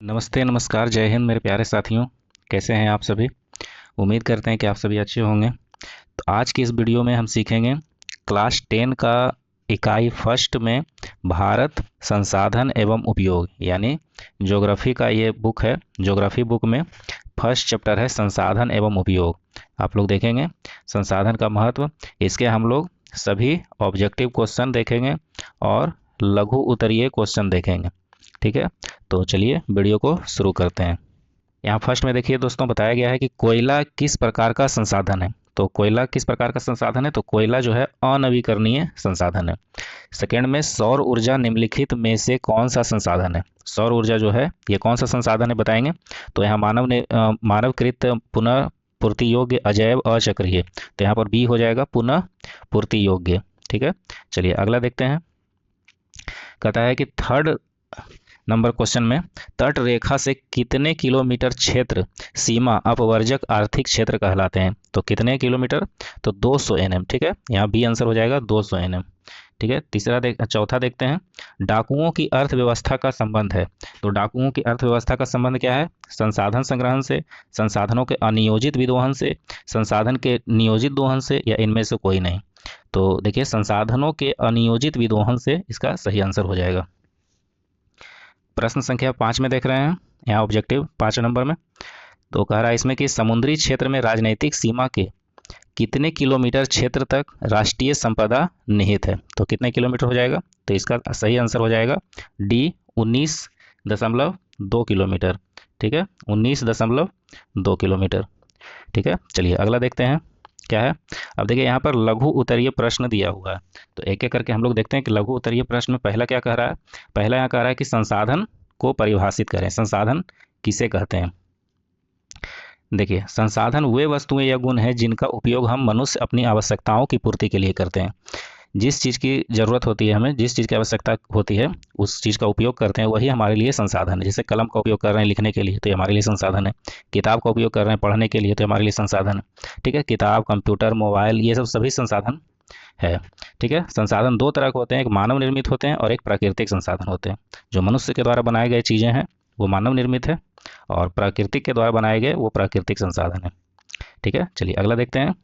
नमस्ते नमस्कार जय हिंद मेरे प्यारे साथियों। कैसे हैं आप सभी। उम्मीद करते हैं कि आप सभी अच्छे होंगे। तो आज की इस वीडियो में हम सीखेंगे क्लास 10 का इकाई फर्स्ट में भारत संसाधन एवं उपयोग यानी ज्योग्राफी का ये बुक है। ज्योग्राफी बुक में फर्स्ट चैप्टर है संसाधन एवं उपयोग। आप लोग देखेंगे संसाधन का महत्व। इसके हम लोग सभी ऑब्जेक्टिव क्वेश्चन देखेंगे और लघु उत्तरीय क्वेश्चन देखेंगे। ठीक है, तो चलिए वीडियो को शुरू करते हैं। यहाँ फर्स्ट में देखिए दोस्तों, बताया गया है कि कोयला किस प्रकार का संसाधन है। तो कोयला किस प्रकार का संसाधन है, तो कोयला जो है अनवीकरणीय संसाधन है। सेकेंड में सौर ऊर्जा निम्नलिखित में से कौन सा संसाधन है। सौर ऊर्जा जो है ये कौन सा संसाधन है बताएंगे। तो यहाँ मानवकृत पुनः पूर्ति योग्य अजैव अचक्रीय, तो यहाँ पर बी हो जाएगा पुनः पूर्ति योग्य। ठीक है, चलिए अगला देखते हैं। कहता है कि थर्ड नंबर क्वेश्चन में तट रेखा से कितने किलोमीटर क्षेत्र सीमा अपवर्जक आर्थिक क्षेत्र कहलाते हैं। तो कितने किलोमीटर, तो 200 एनएम। ठीक है, यहाँ बी आंसर हो जाएगा 200 एनएम। ठीक है, चौथा देखते हैं। डाकुओं की अर्थव्यवस्था का संबंध है। तो डाकुओं की अर्थव्यवस्था का संबंध क्या है, संसाधन संग्रहण से, संसाधनों के अनियोजित विदोहन से, संसाधन के नियोजित दोहन से, या इनमें से कोई नहीं। तो देखिए संसाधनों के अनियोजित विदोहन से इसका सही आंसर हो जाएगा। प्रश्न संख्या 5 में देख रहे हैं, यहाँ ऑब्जेक्टिव 5 नंबर में। तो कह रहा है इसमें कि समुद्री क्षेत्र में राजनीतिक सीमा के कितने किलोमीटर क्षेत्र तक राष्ट्रीय संपदा निहित है। तो कितने किलोमीटर हो जाएगा, तो इसका सही आंसर हो जाएगा डी 19.2 किलोमीटर। ठीक है, 19.2 किलोमीटर। ठीक है, चलिए अगला देखते हैं क्या है। अब देखिए यहाँ पर लघु उत्तरीय प्रश्न दिया हुआ है, तो एक एक करके हम लोग देखते हैं कि लघु उत्तरीय प्रश्न में पहला क्या कह रहा है। पहला यहाँ कह रहा है कि संसाधन को परिभाषित करें। संसाधन किसे कहते हैं। देखिए संसाधन वे वस्तुएं या गुण हैं जिनका उपयोग हम मनुष्य अपनी आवश्यकताओं की पूर्ति के लिए करते हैं। जिस चीज़ की ज़रूरत होती है, हमें जिस चीज़ की आवश्यकता होती है उस चीज़ का उपयोग करते हैं, वही हमारे लिए संसाधन है। जैसे कलम का उपयोग कर रहे हैं लिखने के लिए, तो ये हमारे लिए संसाधन है। किताब का उपयोग कर रहे हैं पढ़ने के लिए, तो हमारे लिए संसाधन है। ठीक है, किताब, कंप्यूटर, मोबाइल, ये सब सभी संसाधन है। ठीक है, संसाधन दो तरह के होते हैं, एक मानव निर्मित होते हैं और एक प्राकृतिक संसाधन होते हैं। जो मनुष्य के द्वारा बनाए गए चीज़ें हैं वो मानव निर्मित है, और प्राकृतिक के द्वारा बनाए गए वो प्राकृतिक संसाधन है। ठीक है, चलिए अगला देखते हैं।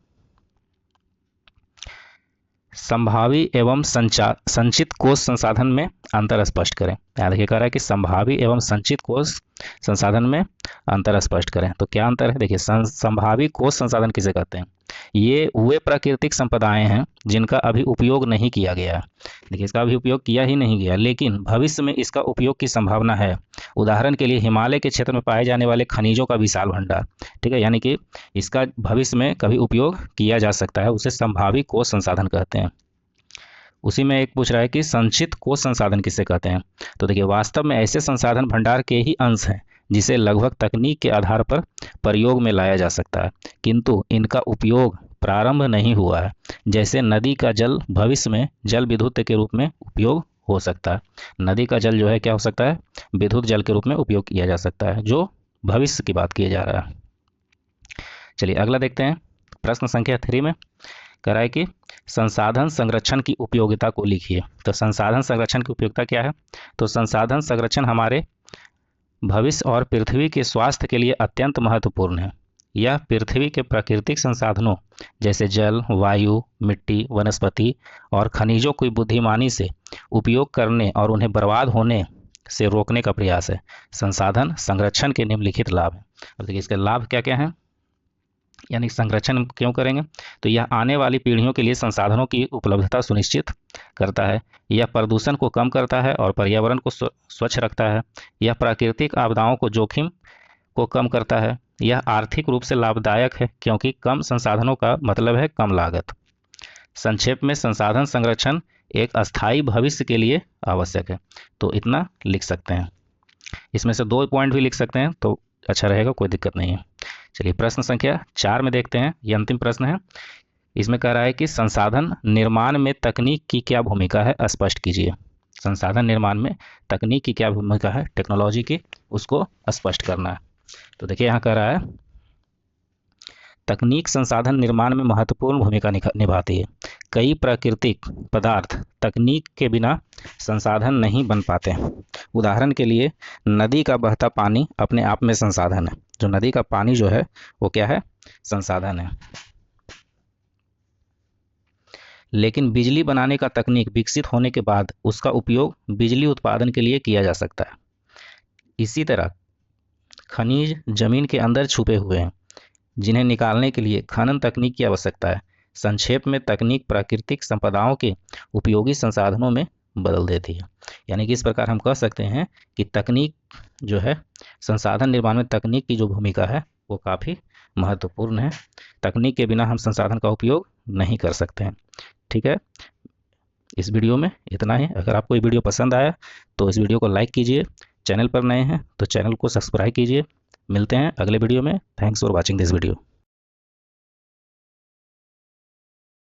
संभावी एवं संचित कोष संसाधन में अंतर स्पष्ट करें। यहाँ देखिए कह रहा है कि संभावी एवं संचित कोष संसाधन में अंतर स्पष्ट करें। तो क्या अंतर है, देखिए संभावी कोष संसाधन किसे कहते हैं। ये वे प्राकृतिक संपदाएं हैं जिनका अभी उपयोग नहीं किया गया है। देखिए इसका अभी उपयोग किया ही नहीं गया, लेकिन भविष्य में इसका उपयोग की संभावना है। उदाहरण के लिए हिमालय के क्षेत्र में पाए जाने वाले खनिजों का विशाल भंडार। ठीक है, यानी कि इसका भविष्य में कभी उपयोग किया जा सकता है, उसे संभावी कोष संसाधन कहते हैं। उसी में एक पूछ रहा है कि संचित कोष संसाधन किसे कहते हैं। तो देखिए वास्तव में ऐसे संसाधन भंडार के ही अंश हैं जिसे लगभग तकनीक के आधार पर प्रयोग में लाया जा सकता है, किंतु इनका उपयोग प्रारंभ नहीं हुआ है। जैसे नदी का जल भविष्य में जल विद्युत के रूप में उपयोग हो सकता है। नदी का जल जो है क्या हो सकता है, विद्युत जल के रूप में उपयोग किया जा सकता है, जो भविष्य की बात किया जा रहा है। चलिए अगला देखते हैं। प्रश्न संख्या 3 में कह रहा है कि संसाधन संरक्षण की उपयोगिता को लिखिए। तो संसाधन संरक्षण की उपयोगिता क्या है, तो संसाधन संरक्षण हमारे भविष्य और पृथ्वी के स्वास्थ्य के लिए अत्यंत महत्वपूर्ण है। यह पृथ्वी के प्राकृतिक संसाधनों जैसे जल, वायु, मिट्टी, वनस्पति और खनिजों की बुद्धिमानी से उपयोग करने और उन्हें बर्बाद होने से रोकने का प्रयास है। संसाधन संरक्षण के निम्नलिखित लाभ हैं। अब देखिए इसके लाभ क्या क्या हैं, यानी संरक्षण क्यों करेंगे, तो यह आने वाली पीढ़ियों के लिए संसाधनों की उपलब्धता सुनिश्चित करता है। यह प्रदूषण को कम करता है और पर्यावरण को स्वच्छ रखता है। यह प्राकृतिक आपदाओं को जोखिम को कम करता है। यह आर्थिक रूप से लाभदायक है क्योंकि कम संसाधनों का मतलब है कम लागत। संक्षेप में संसाधन संरक्षण एक अस्थायी भविष्य के लिए आवश्यक है। तो इतना लिख सकते हैं, इसमें से 2 पॉइंट भी लिख सकते हैं तो अच्छा रहेगा, कोई दिक्कत नहीं है। चलिए प्रश्न संख्या 4 में देखते हैं, ये अंतिम प्रश्न है। इसमें कह रहा है कि संसाधन निर्माण में तकनीक की क्या भूमिका है, स्पष्ट कीजिए। संसाधन निर्माण में तकनीक की क्या भूमिका है, टेक्नोलॉजी की, उसको स्पष्ट करना है। तो देखिए यहाँ कह रहा है तकनीक संसाधन निर्माण में महत्वपूर्ण भूमिका निभाती है। कई प्राकृतिक पदार्थ तकनीक के बिना संसाधन नहीं बन पाते हैं। उदाहरण के लिए नदी का बहता पानी अपने आप में संसाधन है। जो नदी का पानी जो है वो क्या है? संसाधन है। लेकिन बिजली बनाने का तकनीक विकसित होने के बाद उसका उपयोग बिजली उत्पादन के लिए किया जा सकता है। इसी तरह खनिज जमीन के अंदर छुपे हुए हैं, जिन्हें निकालने के लिए खनन तकनीक की आवश्यकता है। संक्षेप में तकनीक प्राकृतिक संपदाओं के उपयोगी संसाधनों में बदल देती है। यानी कि इस प्रकार हम कह सकते हैं कि तकनीक जो है, संसाधन निर्माण में तकनीक की जो भूमिका है वो काफ़ी महत्वपूर्ण है। तकनीक के बिना हम संसाधन का उपयोग नहीं कर सकते हैं। ठीक है, इस वीडियो में इतना ही। अगर आपको ये वीडियो पसंद आया तो इस वीडियो को लाइक कीजिए। चैनल पर नए हैं तो चैनल को सब्सक्राइब कीजिए। मिलते हैं अगले वीडियो में। Thanks for watching this video.